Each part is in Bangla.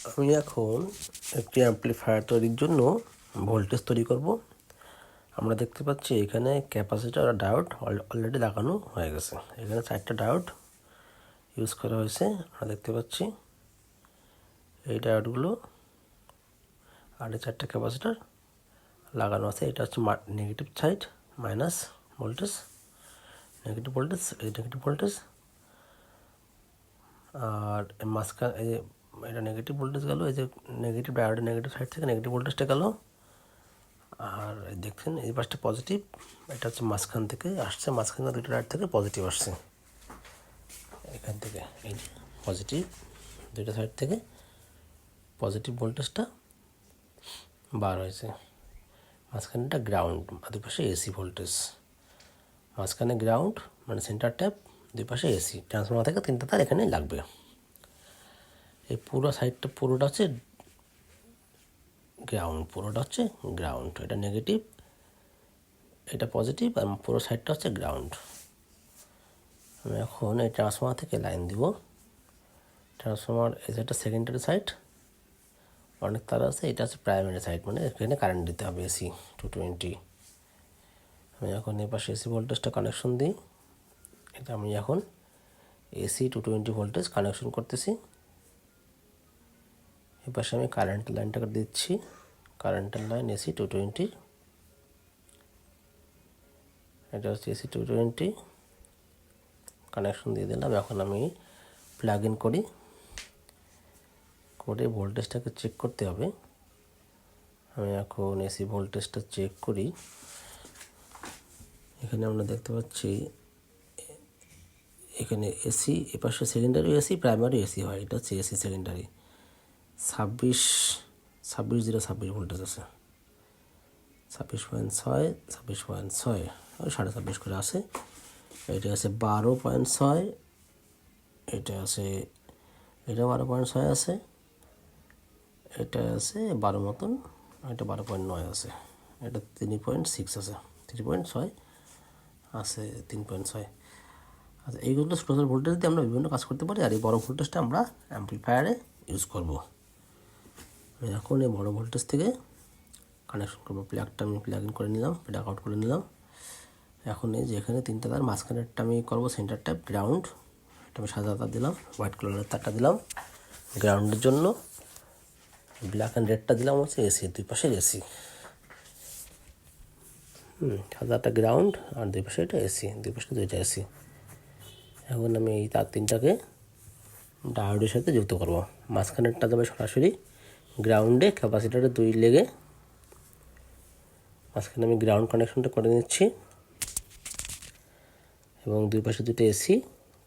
আমি এখন একটি অ্যাম্পলিফায়ার তৈরির জন্য ভোল্টেজ তৈরি করব। আমরা দেখতে পাচ্ছি এখানে ক্যাপাসিটর আর ডায়োড অলরেডি লাগানো হয়ে গেছে। এখানে 4টা ডায়োড ইউজ করা হয়েছে, আমরা দেখতে পাচ্ছি এই ডায়োডগুলো আর এই 4টা ক্যাপাসিটর লাগানো আছে। এটা হচ্ছে negative side, minus voltage, negative voltage, এই নেগেটিভ ভোল্টেজ, আর মাঝখানে এই যে এটা নেগেটিভ ভোল্টেজ গেল, এই যে নেগেটিভ ডায়োডের নেগেটিভ সাইড থেকে নেগেটিভ ভোল্টেজটা গেল। আর দেখছেন এই পাশটা পজিটিভ, এটা হচ্ছে মাঝখান থেকে আসছে, মাঝখানে দুটো ডায়োড থেকে পজিটিভ আসছে, এখান থেকে এই যে পজিটিভ, দুটো সাইড থেকে পজিটিভ ভোল্টেজটা বার হয়েছে। মাঝখানেটা গ্রাউন্ড, দুই পাশে এসি ভোল্টেজ, মাঝখানে গ্রাউন্ড মানে সেন্টার ট্যাপ, দুই পাশে এসি। ট্রান্সফর্মার থেকে 3টা তার এখানে লাগবে। এই পুরো সাইডটা পুরোটা হচ্ছে গ্রাউন্ড, পুরোটা হচ্ছে গ্রাউন্ড, এটা নেগেটিভ, এটা পজিটিভ, আর পুরো সাইডটা হচ্ছে গ্রাউন্ড। আমি এখন এই ট্রান্সফর্মার থেকে লাইন দিব। ট্রান্সফর্মার এই সাইডটা সেকেন্ডারি সাইড, অনেক তার আছে, এটা হচ্ছে প্রাইমারি সাইড, মানে এখানে কারেন্ট দিতে হবে এসি 220। আমি এখন এই পাশে এসি ভোল্টেজটা কানেকশন দিই। এটা আমি এখন এসি 220 ভোল্টেজ কানেকশন করতেছি। এই পাশে আমি কারেন্টের লাইনটাকে দিচ্ছি, কারেন্টের লাইন এসি 220, এটা হচ্ছে এসি 220 কানেকশন দিয়ে দিলাম। এখন আমি প্লাগ ইন করি, করে ভোল্টেজটাকে চেক করতে হবে। আমি এখন এসি ভোল্টেজটা চেক করি। এখানে আমরা দেখতে পাচ্ছি এখানে এসি, এপাশে সেকেন্ডারি এসি, প্রাইমারি এসি হয়, এটা হচ্ছে এসি সেকেন্ডারি। 26 ভোল্টেজ আছে, 26.6, 26.6, 26.5 করে আছে। এটা আছে 12.6, এটা আছে, এটা 12.6 আছে, এটা আছে 12 মতন, এটা 12.9 আছে, এটা 3.6 আছে, 3.6 আছে, 3.6। আচ্ছা, এইগুলো টোটাল ভোল্টেজ দিয়ে আমরা বিভিন্ন কাজ করতে পারি। আর এই বড় ভোল্টেজটা আমরা অ্যাম্পলিফায়ারে ইউজ করব। এখন এই বড় ভোল্টেজ থেকে কানেকশন করবো। প্লাগটা আমি প্লাগ ইন করে নিলাম, প্লাগ আউট করে নিলাম। এখন এই যে এখানে 3টা তার, মাঝখানেরটা আমি করবো সেন্টার ট্যাপ গ্রাউন্ড, এটা আমি সাদা তার দিলাম, হোয়াইট কালারের তারটা দিলাম গ্রাউন্ডের জন্য, ব্ল্যাক অ্যান্ড রেডটা দিলাম হচ্ছে এসি, দুই পাশের এসি। সাদাটা গ্রাউন্ড আর দুই পাশে এটা এসি, দুই পাশে দুইটা এসি। এখন আমি এই তার 3টাকে ডায়োডের সাথে যুক্ত করব। মাঝখানেরটা যাবে সরাসরি গ্রাউন্ডে, ক্যাপাসিটারে 2 লেগে। মাঝখানে আমি গ্রাউন্ড কানেকশনটা করে নিচ্ছি এবং দুই পাশে দুটো এসি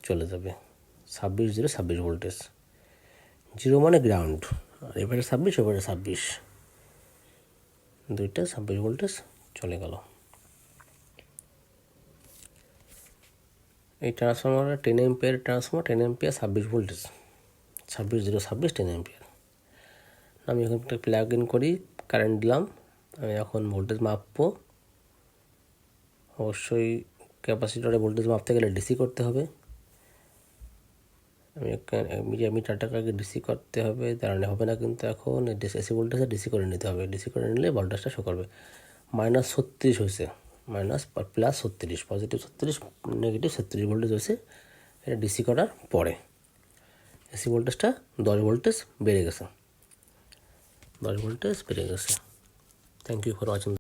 চলে যাবে। 26 ভোল্টেজ, 0 মানে গ্রাউন্ড, আর এবারে 26, এবারে 26, দুইটা 26 ভোল্টেজ চলে গেল। এই transformer 10 ampere transformer, 10 ampere 26 voltage, 26 10 ampere. আমি এখন একটা প্লাগ ইন করি, কারেন্ট দিলাম। আমি এখন ভোল্টেজ মাপবো। অবশ্যই ক্যাপাসিটরে ভোল্টেজ মাপতে গেলে ডিসি করতে হবে। মিটারটাকে আগে ডিসি করতে হবে, দাঁড়ানো হবে না কিন্তু এখন এসি ভোল্টেজে ডিসি করে নিতে হবে। ডিসি করে নিলে ভোল্টেজটা শো করবে। -36 হয়েছে, প্লাস 36, পজিটিভ 36, নেগেটিভ 36 ভোল্টেজ হয়েছে। এটা ডিসি করার পরে এসি ভোল্টেজটা 10 ভোল্টেজ বেড়ে গেছে, 10 ভোল্টেজ বেড়ে গেছে। Thank you for watching.